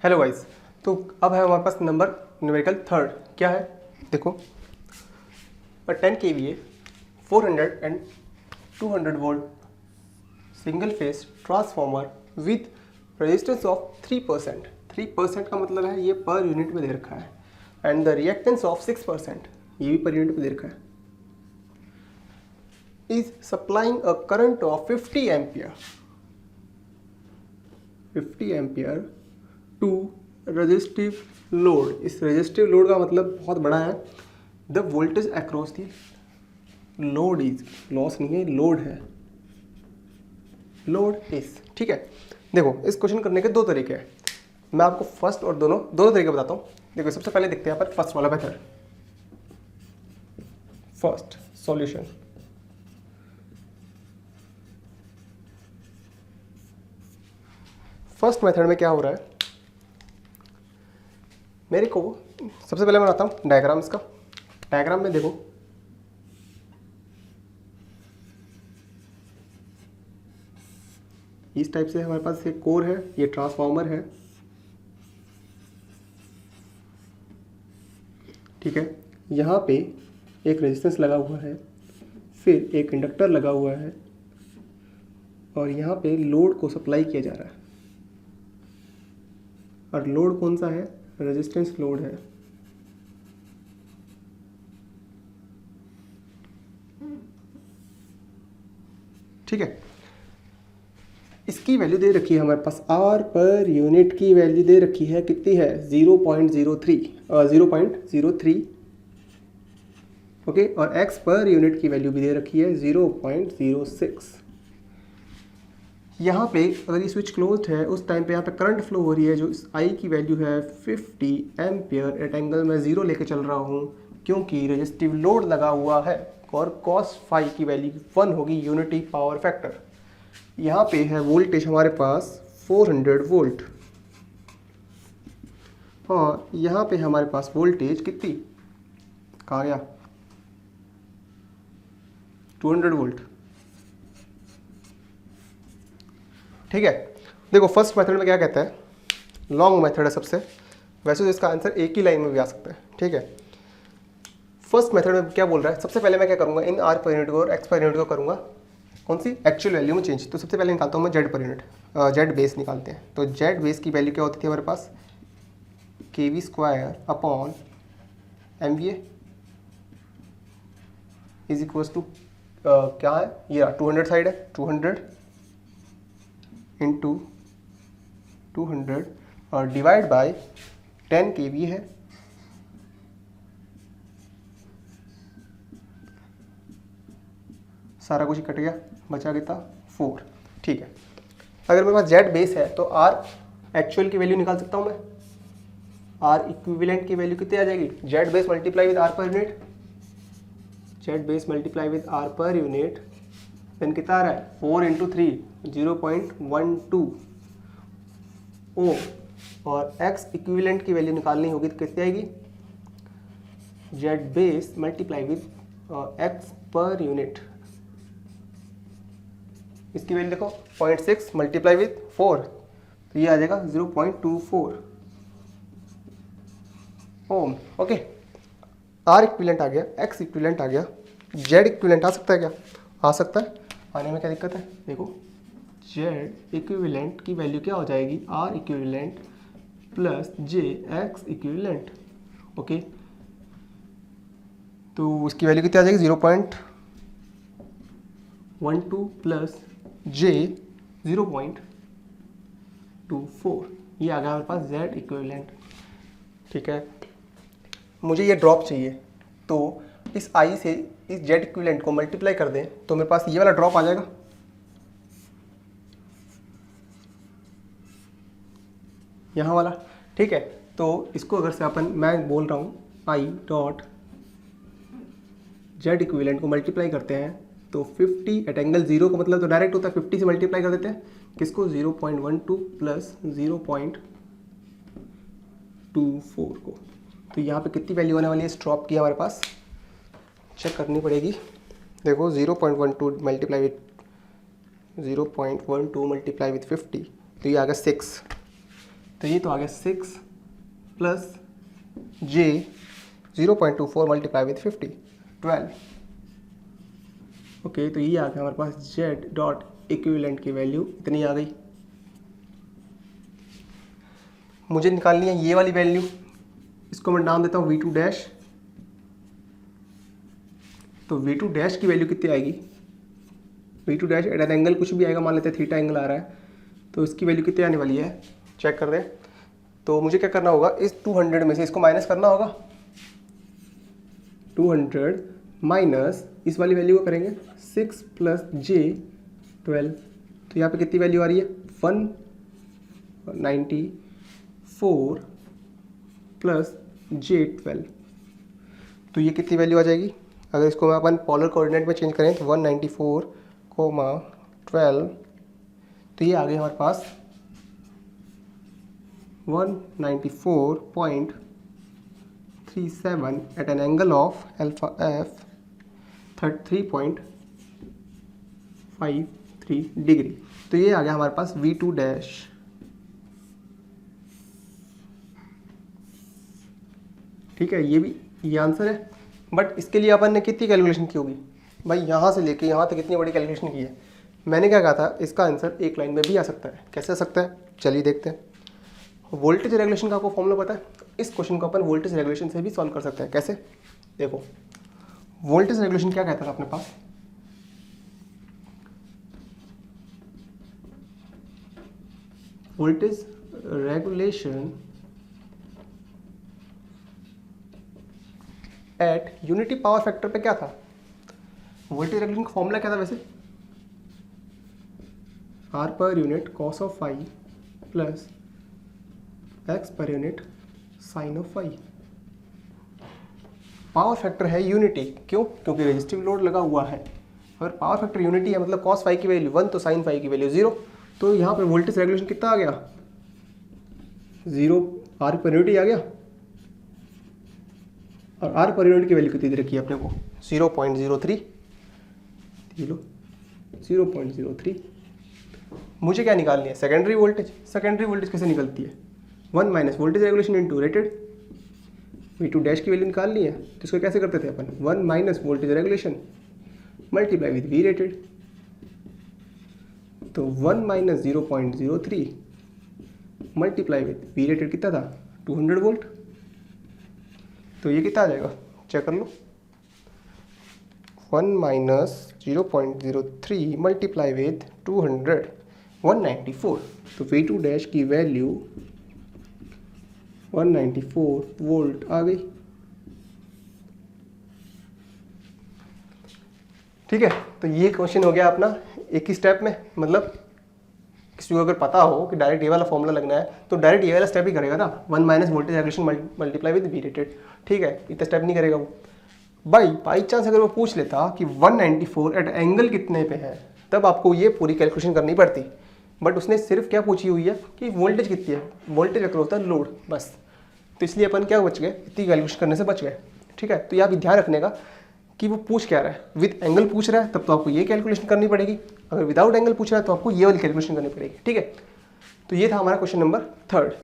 Hello guys. तो अब है हमारे पास नंबर न्यूमेरिकल थर्ड। क्या है देखो, 10 kVA 400 and 200 volt single phase transformer with resistance of 3%। 3% का मतलब है ये पर यूनिट में दे रखा है, एंड द रिएक्टेंस ऑफ 6%, ये भी पर यूनिट में दे रखा है, is supplying a current of 50 ampere to resistive load. इस रेजिस्टिव लोड का मतलब बहुत बड़ा है। The voltage across the load is, loss नहीं है, लोड है, लोड इज। ठीक है, देखो इस क्वेश्चन करने के दो तरीके हैं। मैं आपको फर्स्ट और दोनों तरीके बताता हूँ। देखो सबसे पहले देखते हैं यहाँ पर फर्स्ट वाला method, first solution. First method में क्या हो रहा है, मेरे को सबसे पहले मैं बनाता हूँ डायग्राम इसका। डायग्राम में देखो इस टाइप से हमारे पास एक कोर है, ये ट्रांसफार्मर है, ठीक है। यहाँ पे एक रेजिस्टेंस लगा हुआ है, फिर एक इंडक्टर लगा हुआ है, और यहाँ पे लोड को सप्लाई किया जा रहा है। और लोड कौन सा है, रेजिस्टेंस लोड है। ठीक है, इसकी वैल्यू दे रखी है हमारे पास, आर पर यूनिट की वैल्यू दे रखी है, कितनी है 0.03, ओके। और एक्स पर यूनिट की वैल्यू भी दे रखी है 0.06। यहाँ पे अगर ये स्विच क्लोज्ड है उस टाइम पे यहाँ पे करंट फ्लो हो रही है, जो इस आई की वैल्यू है 50 एम्पियर एट एंगल में 0 लेके चल रहा हूँ, क्योंकि रेजिस्टिव लोड लगा हुआ है। और कॉस फाई की वैल्यू 1 होगी, यूनिटी पावर फैक्टर। यहाँ पे है वोल्टेज हमारे पास 400 वोल्ट, और यहाँ पे हमारे पास वोल्टेज कितनी, कहाँ गया, 200 वोल्ट। ठीक है, देखो फर्स्ट मेथड में क्या कहता है, लॉन्ग मेथड है सबसे, वैसे तो इसका आंसर एक ही लाइन में भी आ सकता है। ठीक है, फर्स्ट मेथड में क्या बोल रहा है, सबसे पहले मैं क्या करूँगा, इन आर पर यूनिट को और एक्स पर यूनिट को करूँगा कौन सी, एक्चुअल वैल्यू में चेंज। तो सबसे पहले निकालता हूँ मैं जेड पर यूनिट, जेड बेस निकालते हैं। तो जेड बेस की वैल्यू क्या होती थी हमारे पास, kV² upon MVA is equals to क्या है, ये 200 साइड है, 200 इंटू 200 और डिवाइड बाय 10 kV है, सारा कुछ कट गया, बचा कितना 4। ठीक है, अगर मेरे पास जेड बेस है तो आर एक्चुअल की वैल्यू निकाल सकता हूँ मैं। आर इक्विवेलेंट की वैल्यू कितनी आ जाएगी, Z base multiply with R per unit, Z base multiply with R per unit, then कितना आ रहा है 4 इंटू 3 0.12 ओम। और एक्स इक्विवेलेंट की वैल्यू निकालनी होगी तो कितनी आएगी, Z base multiply with x per unit, इसकी वैल्यू देखो 0.6 मल्टीप्लाई विद 4, तो ये आ जाएगा 0.24 ओम। ओके, आर इक्विवेलेंट आ गया, एक्स इक्विवेलेंट आ गया, जेड इक्विवेलेंट आ सकता है क्या, आ सकता है, आने में क्या दिक्कत है। देखो जेड इक्विवेलेंट की वैल्यू क्या हो जाएगी, R equivalent plus J X equivalent, okay. तो उसकी वैल्यू कितनी आ जाएगी 0.12 प्लस जे 0.24, ये आ गया हमारे पास जेड इक्विवेलेंट। ठीक है, मुझे ये ड्रॉप चाहिए, तो इस आई से इस जेड इक्विवेलेंट को मल्टीप्लाई कर दें तो मेरे पास ये वाला ड्रॉप आ जाएगा, यहाँ वाला। ठीक है, तो इसको अगर से अपन, मैं बोल रहा हूँ आई डॉट जेड इक्विवेलेंट को मल्टीप्लाई करते हैं तो 50 एट एंगल 0 का मतलब तो डायरेक्ट होता है 50 से मल्टीप्लाई कर देते हैं किसको, 0.12 प्लस 0.24 को। तो यहाँ पे कितनी वैल्यू आने वाली है इस ड्रॉप की, हमारे पास चेक करनी पड़ेगी। देखो 0.12 मल्टीप्लाई विथ 0.12 मल्टीप्लाई विथ 50, तो ये आ गया 6। तो ये तो आ गया 6 plus J 0.24 multiply with 50 12। Okay, तो ये आ गया हमारे पास जेड डॉट इक्विवेलेंट की वैल्यू इतनी आ गई। मुझे निकालनी है ये वाली वैल्यू, इसको मैं नाम देता हूँ V2 डैश। तो V2 डैश की वैल्यू कितनी आएगी, V2 dash at an angle कुछ भी आएगा, मान लेते हैं थीटा एंगल आ रहा है, तो इसकी वैल्यू कितनी आने वाली है चेक कर दें। तो मुझे क्या करना होगा, इस 200 में से इसको माइनस करना होगा, 200 माइनस इस वाली वैल्यू को करेंगे 6 प्लस जे 12। तो यहाँ पे कितनी वैल्यू आ रही है 194 प्लस जे 12। तो ये कितनी वैल्यू आ जाएगी, अगर इसको मैं अपन पोलर कोऑर्डिनेट में चेंज करें तो 194,12, तो ये आ गई हमारे पास 194.37 at an angle of alpha of 33.53 degree. तो ये आ गया हमारे पास V2 डैश। ठीक है, ये आंसर है। बट इसके लिए अपन ने कितनी कैलकुलेशन की होगी भाई, यहाँ से लेके यहाँ तक कितनी बड़ी कैलकुलेशन की है। मैंने क्या कहा था, इसका आंसर एक लाइन में भी आ सकता है। कैसे आ सकता है, चलिए देखते हैं। वोल्टेज रेगुलेशन का आपको फॉर्मूला पता है, इस क्वेश्चन को अपन वोल्टेज रेगुलेशन से भी सॉल्व कर सकते हैं। कैसे, देखो वोल्टेज रेगुलेशन क्या कहता था अपने पास, voltage regulation at unity power factor पे क्या था, वोल्टेज रेगुलेशन का फॉर्मूला क्या था वैसे, R per unit cos of phi plus X per unit sine of phi. Power factor है यूनिटी, क्यों, क्योंकि रेजिस्टिव लोड लगा हुआ है। अगर पावर फैक्टर यूनिटी है मतलब कॉस फाई की वैल्यू 1 तो साइन फाई की वैल्यू 0। तो यहाँ पे वोल्टेज रेगुलेशन कितना आ गया 0, R पर यूनिटी आ गया, और R पर यूनिट की वैल्यू कितनी दे रखी है अपने को 0.03, 0.03। मुझे क्या निकालनी है, सेकेंडरी वोल्टेज। सेकेंडरी वोल्टेज कैसे निकलती है, 1 minus voltage regulation into rated. V2 dash की वैल्यू निकालनी है तो इसको कैसे करते थे अपन, 1 minus voltage regulation multiply with V rated. तो 1 minus 0.03 multiply with V rated कितना था 200 वोल्ट। तो ये कितना आ जाएगा चेक कर लो, 1 माइनस 0.03 मल्टीप्लाई विद 200 194। तो V2 डैश की वैल्यू 194 वोल्ट आ गई। ठीक है, तो ये क्वेश्चन हो गया अपना एक ही स्टेप में। मतलब किसी को अगर पता हो कि डायरेक्ट ये वाला फॉर्मूला लगना है तो डायरेक्ट ये वाला स्टेप ही करेगा ना, 1 minus voltage regulation multiply with V rated. ठीक है, इतना स्टेप नहीं करेगा वो। बाई चांस अगर वो पूछ लेता कि 194 एट एंगल कितने पे है, तब आपको ये पूरी कैलकुलेशन करनी पड़ती। बट उसने सिर्फ क्या पूछी हुई है कि वोल्टेज कितनी है, वोल्टेज अगर होता है लोड बस। तो इसलिए अपन क्या बच गए, इतनी कैलकुलेशन करने से बच गए। ठीक है, तो यहाँ भी ध्यान रखने का कि वो पूछ क्या रहा है। विद एंगल पूछ रहा है तब तो आपको ये कैलकुलेशन करनी पड़ेगी, अगर विदाउट एंगल पूछ रहा है तो आपको ये वाली कैलकुलेशन करनी पड़ेगी। ठीक है, तो ये था हमारा क्वेश्चन नंबर 3।